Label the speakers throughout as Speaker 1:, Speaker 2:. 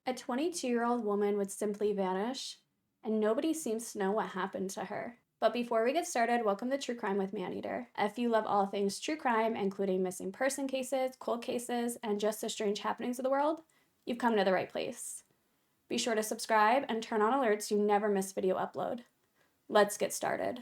Speaker 1: A 22-year-old woman would simply vanish, and nobody seems to know what happened to her. But before we get started, welcome to True Crime with Maneater. If you love all things true crime, including missing person cases, cold cases, and just the strange happenings of the world, you've come to the right place. Be sure to subscribe and turn on alerts so you never miss video upload. Let's get started.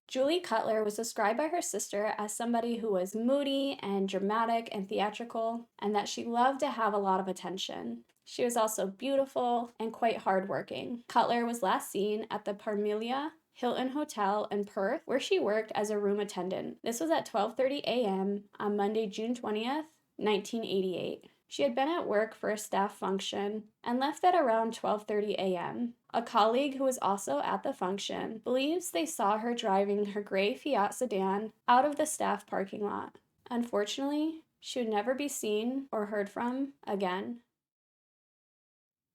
Speaker 1: Julie Cutler was described by her sister as somebody who was moody and dramatic and theatrical, and that she loved to have a lot of attention. She was also beautiful and quite hardworking. Cutler was last seen at the Parmelia Hilton Hotel in Perth, where she worked as a room attendant. This was at 12:30 a.m. on Monday, June 20th, 1988. She had been at work for a staff function and left at around 12:30 a.m. A colleague who was also at the function believes they saw her driving her gray Fiat sedan out of the staff parking lot. Unfortunately, she would never be seen or heard from again.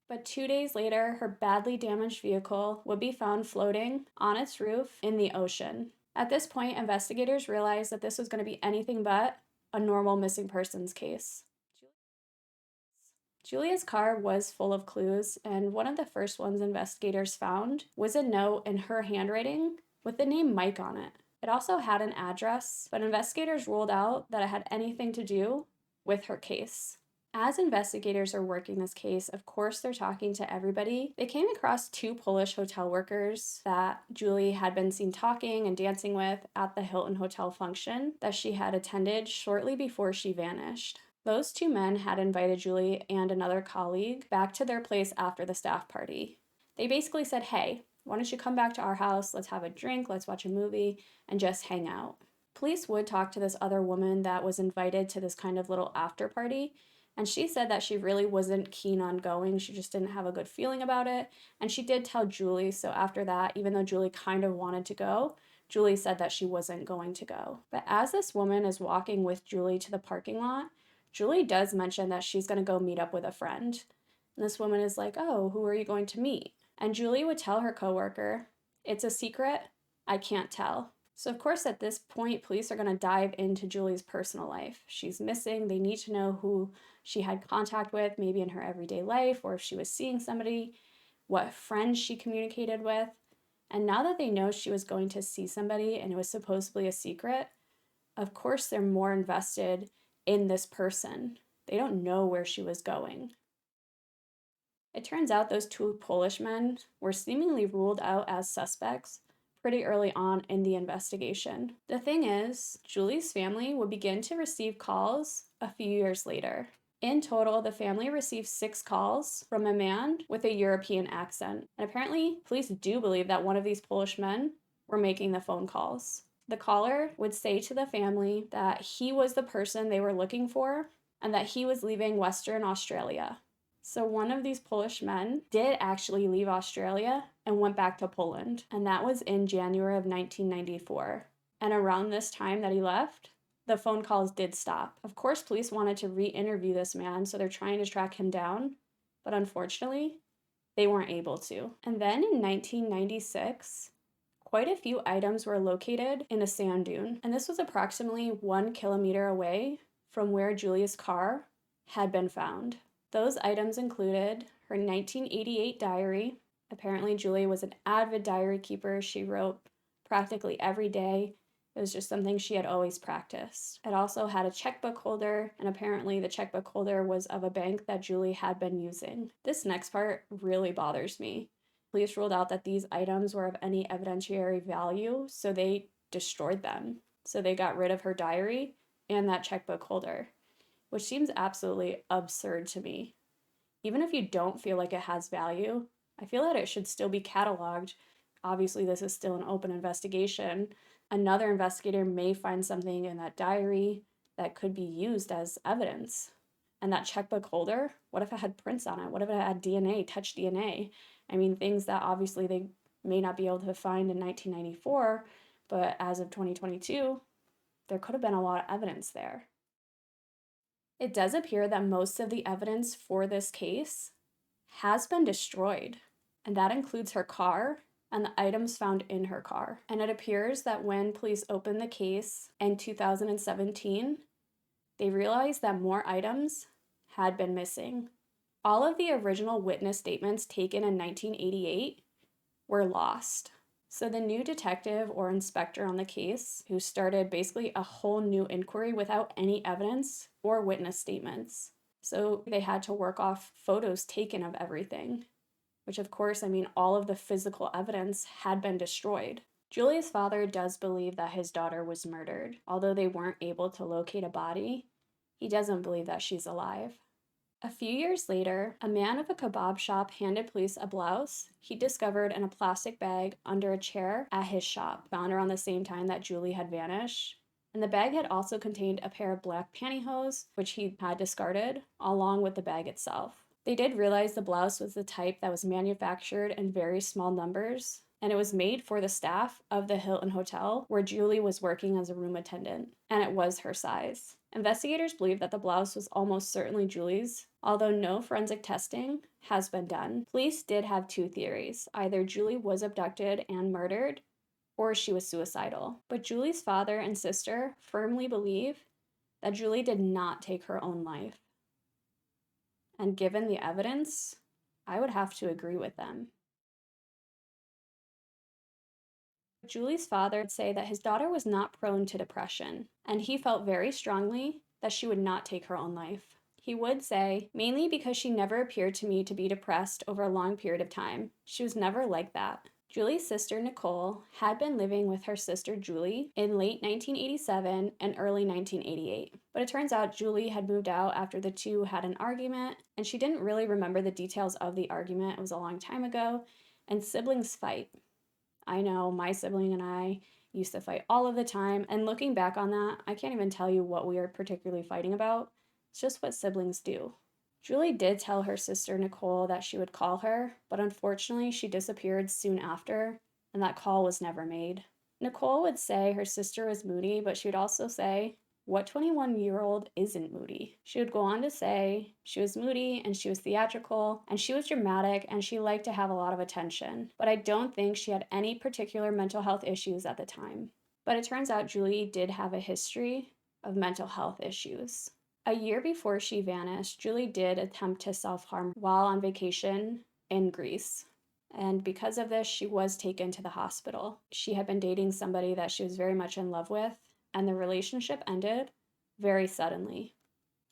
Speaker 1: But 2 days later, her badly damaged vehicle would be found floating on its roof in the ocean. At this point, investigators realized that this was going to be anything but a normal missing persons case. Julia's car was full of clues, and one of the first ones investigators found was a note in her handwriting with the name Mike on it. It also had an address, but investigators ruled out that it had anything to do with her case. As investigators are working this case, of course they're talking to everybody. They came across two Polish hotel workers that Julie had been seen talking and dancing with at the Hilton Hotel function that she had attended shortly before she vanished. Those two men had invited Julie and another colleague back to their place after the staff party. They basically said, hey, why don't you come back to our house, let's have a drink, let's watch a movie, and just hang out. Police would talk to this other woman that was invited to this kind of little after party, and she said that she really wasn't keen on going. She just didn't have a good feeling about it, and she did tell Julie, so after that, even though Julie kind of wanted to go, Julie said that she wasn't going to go. But as this woman is walking with Julie to the parking lot, Julie does mention that she's going to go meet up with a friend. And this woman is like, oh, who are you going to meet? And Julie would tell her coworker, it's a secret, I can't tell. So of course at this point, police are going to dive into Julie's personal life. She's missing, they need to know who she had contact with, maybe in her everyday life, or if she was seeing somebody, what friends she communicated with. And now that they know she was going to see somebody and it was supposedly a secret, of course they're more invested in this person. They don't know where she was going. It turns out those two Polish men were seemingly ruled out as suspects pretty early on in the investigation. The thing is, Julie's family would begin to receive calls a few years later. In total, the family received 6 calls from a man with a European accent. And apparently, police do believe that one of these Polish men were making the phone calls. The caller would say to the family that he was the person they were looking for and that he was leaving Western Australia. So one of these Polish men did actually leave Australia and went back to Poland, and that was in January of 1994. And around this time that he left, the phone calls did stop. Of course, police wanted to re-interview this man, so they're trying to track him down, but unfortunately, they weren't able to. And then in 1996, quite a few items were located in a sand dune, and this was approximately 1 kilometer away from where Julia's car had been found. Those items included her 1988 diary. Apparently, Julia was an avid diary keeper. She wrote practically every day. It was just something she had always practiced. It also had a checkbook holder, and apparently the checkbook holder was of a bank that Julie had been using. This next part really bothers me. Police ruled out that these items were of any evidentiary value, so they destroyed them. So they got rid of her diary and that checkbook holder, which seems absolutely absurd to me. Even if you don't feel like it has value, I feel that it should still be cataloged. Obviously, this is still an open investigation. Another investigator may find something in that diary that could be used as evidence. And that checkbook holder, what if it had prints on it? What if it had DNA, touch DNA? I mean, things that obviously they may not be able to find in 1994, but as of 2022, there could have been a lot of evidence there. It does appear that most of the evidence for this case has been destroyed, and that includes her car and the items found in her car. And it appears that when police opened the case in 2017, they realized that more items had been missing. All of the original witness statements taken in 1988 were lost. So the new detective or inspector on the case, who started basically a whole new inquiry without any evidence or witness statements. So they had to work off photos taken of everything, which of course, all of the physical evidence had been destroyed. Julie's father does believe that his daughter was murdered. Although they weren't able to locate a body, he doesn't believe that she's alive. A few years later, a man of a kebab shop handed police a blouse he discovered in a plastic bag under a chair at his shop, found around the same time that Julie had vanished. And the bag had also contained a pair of black pantyhose, which he had discarded, along with the bag itself. They did realize the blouse was the type that was manufactured in very small numbers, and it was made for the staff of the Hilton Hotel where Julie was working as a room attendant, and it was her size. Investigators believe that the blouse was almost certainly Julie's, although no forensic testing has been done. Police did have two theories. Either Julie was abducted and murdered, or she was suicidal. But Julie's father and sister firmly believe that Julie did not take her own life. And given the evidence, I would have to agree with them. Julie's father would say that his daughter was not prone to depression, and he felt very strongly that she would not take her own life. He would say, mainly because she never appeared to me to be depressed over a long period of time. She was never like that. Julie's sister, Nicole, had been living with her sister, Julie, in late 1987 and early 1988. But it turns out Julie had moved out after the two had an argument, and she didn't really remember the details of the argument. It was a long time ago, and siblings fight. I know my sibling and I used to fight all of the time, and looking back on that, I can't even tell you what we were particularly fighting about. It's just what siblings do. Julie did tell her sister Nicole that she would call her, but unfortunately she disappeared soon after, and that call was never made. Nicole would say her sister was moody, but she would also say, what 21-year-old isn't moody? She would go on to say she was moody and she was theatrical and she was dramatic and she liked to have a lot of attention. But I don't think she had any particular mental health issues at the time. But it turns out Julie did have a history of mental health issues. A year before she vanished, Julie did attempt to self-harm while on vacation in Greece. And because of this, she was taken to the hospital. She had been dating somebody that she was very much in love with, and the relationship ended very suddenly.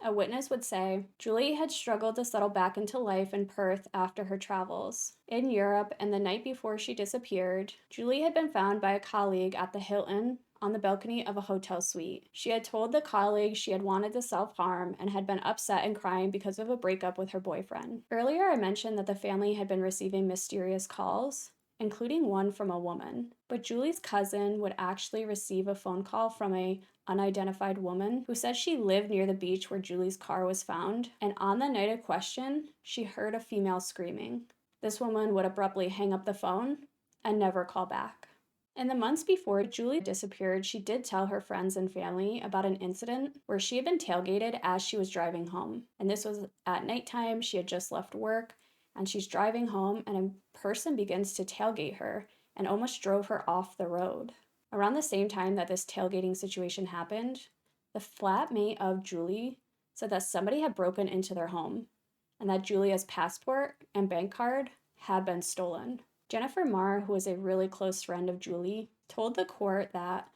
Speaker 1: A witness would say, Julie had struggled to settle back into life in Perth after her travels. In Europe, and the night before she disappeared, Julie had been found by a colleague at the Hilton on the balcony of a hotel suite. She had told the colleague she had wanted to self-harm and had been upset and crying because of a breakup with her boyfriend. Earlier, I mentioned that the family had been receiving mysterious calls, including one from a woman. But Julie's cousin would actually receive a phone call from an unidentified woman who said she lived near the beach where Julie's car was found, and on the night of question, she heard a female screaming. This woman would abruptly hang up the phone and never call back. In the months before Julie disappeared, she did tell her friends and family about an incident where she had been tailgated as she was driving home. And this was at nighttime, she had just left work, and she's driving home, and a person begins to tailgate her and almost drove her off the road. Around the same time that this tailgating situation happened, the flatmate of Julie said that somebody had broken into their home and that Julia's passport and bank card had been stolen. Jennifer Marr, who was a really close friend of Julie, told the court that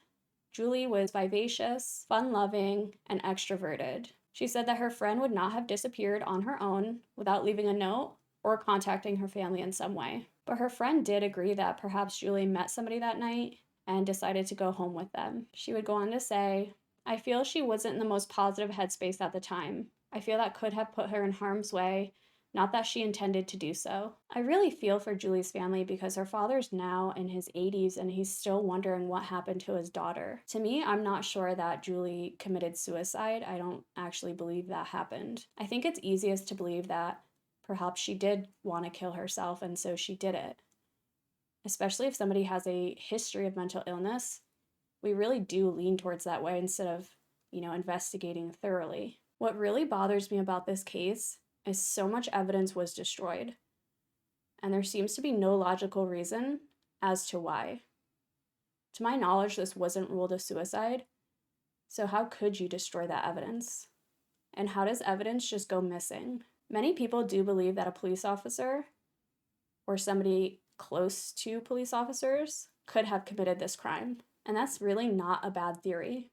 Speaker 1: Julie was vivacious, fun-loving, and extroverted. She said that her friend would not have disappeared on her own without leaving a note or contacting her family in some way. But her friend did agree that perhaps Julie met somebody that night and decided to go home with them. She would go on to say, I feel she wasn't in the most positive headspace at the time. I feel that could have put her in harm's way, not that she intended to do so. I really feel for Julie's family because her father's now in his 80s and he's still wondering what happened to his daughter. To me, I'm not sure that Julie committed suicide. I don't actually believe that happened. I think it's easiest to believe that perhaps she did want to kill herself and so she did it. Especially if somebody has a history of mental illness, we really do lean towards that way instead of, investigating thoroughly. What really bothers me about this case is so much evidence was destroyed. And there seems to be no logical reason as to why. To my knowledge, this wasn't ruled a suicide, so how could you destroy that evidence? And how does evidence just go missing? Many people do believe that a police officer or somebody close to police officers could have committed this crime, and that's really not a bad theory.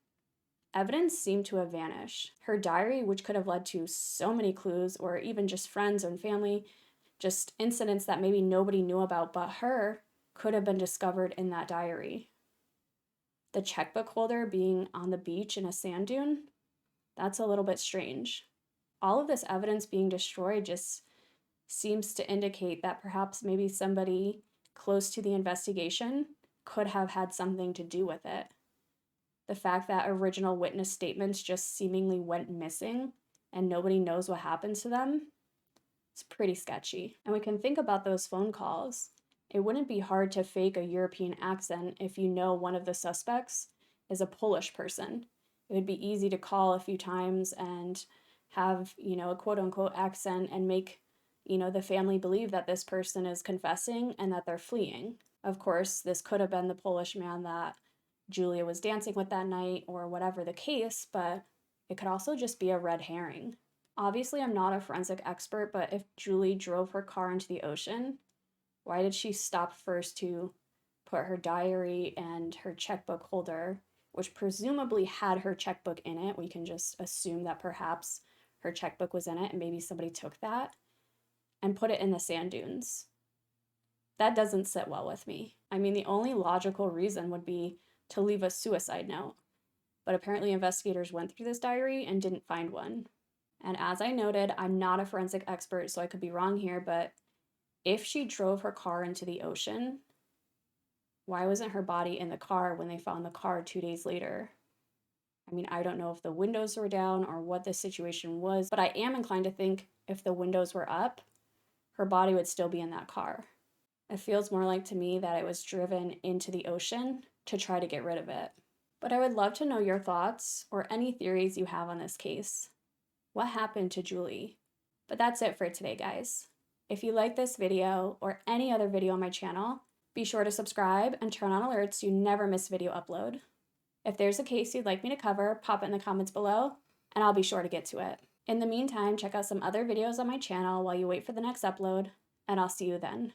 Speaker 1: Evidence seemed to have vanished. Her diary, which could have led to so many clues, or even just friends and family, just incidents that maybe nobody knew about but her, could have been discovered in that diary. The checkbook holder being on the beach in a sand dune, that's a little bit strange. All of this evidence being destroyed just seems to indicate that perhaps maybe somebody close to the investigation could have had something to do with it. The fact that original witness statements just seemingly went missing and nobody knows what happened to them, it's pretty sketchy. And we can think about those phone calls. It wouldn't be hard to fake a European accent if you know one of the suspects is a Polish person. It would be easy to call a few times and have, a quote unquote accent and make, the family believe that this person is confessing and that they're fleeing. Of course, this could have been the Polish man that Julia was dancing with that night or whatever the case, but it could also just be a red herring. Obviously, I'm not a forensic expert, but if Julie drove her car into the ocean, why did she stop first to put her diary and her checkbook holder, which presumably had her checkbook in it? We can just assume that perhaps her checkbook was in it and maybe somebody took that, and put it in the sand dunes. That doesn't sit well with me. I mean, the only logical reason would be to leave a suicide note, but apparently investigators went through this diary and didn't find one. And as I noted, I'm not a forensic expert, so I could be wrong here, but if she drove her car into the ocean, why wasn't her body in the car when they found the car 2 days later? I mean, I don't know if the windows were down or what the situation was, but I am inclined to think if the windows were up, her body would still be in that car. It feels more like to me that it was driven into the ocean to try to get rid of it. But I would love to know your thoughts or any theories you have on this case. What happened to Julie? But that's it for today, guys. If you like this video or any other video on my channel, be sure to subscribe and turn on alerts so you never miss video upload. If there's a case you'd like me to cover, pop it in the comments below, and I'll be sure to get to it. In the meantime, check out some other videos on my channel while you wait for the next upload, and I'll see you then.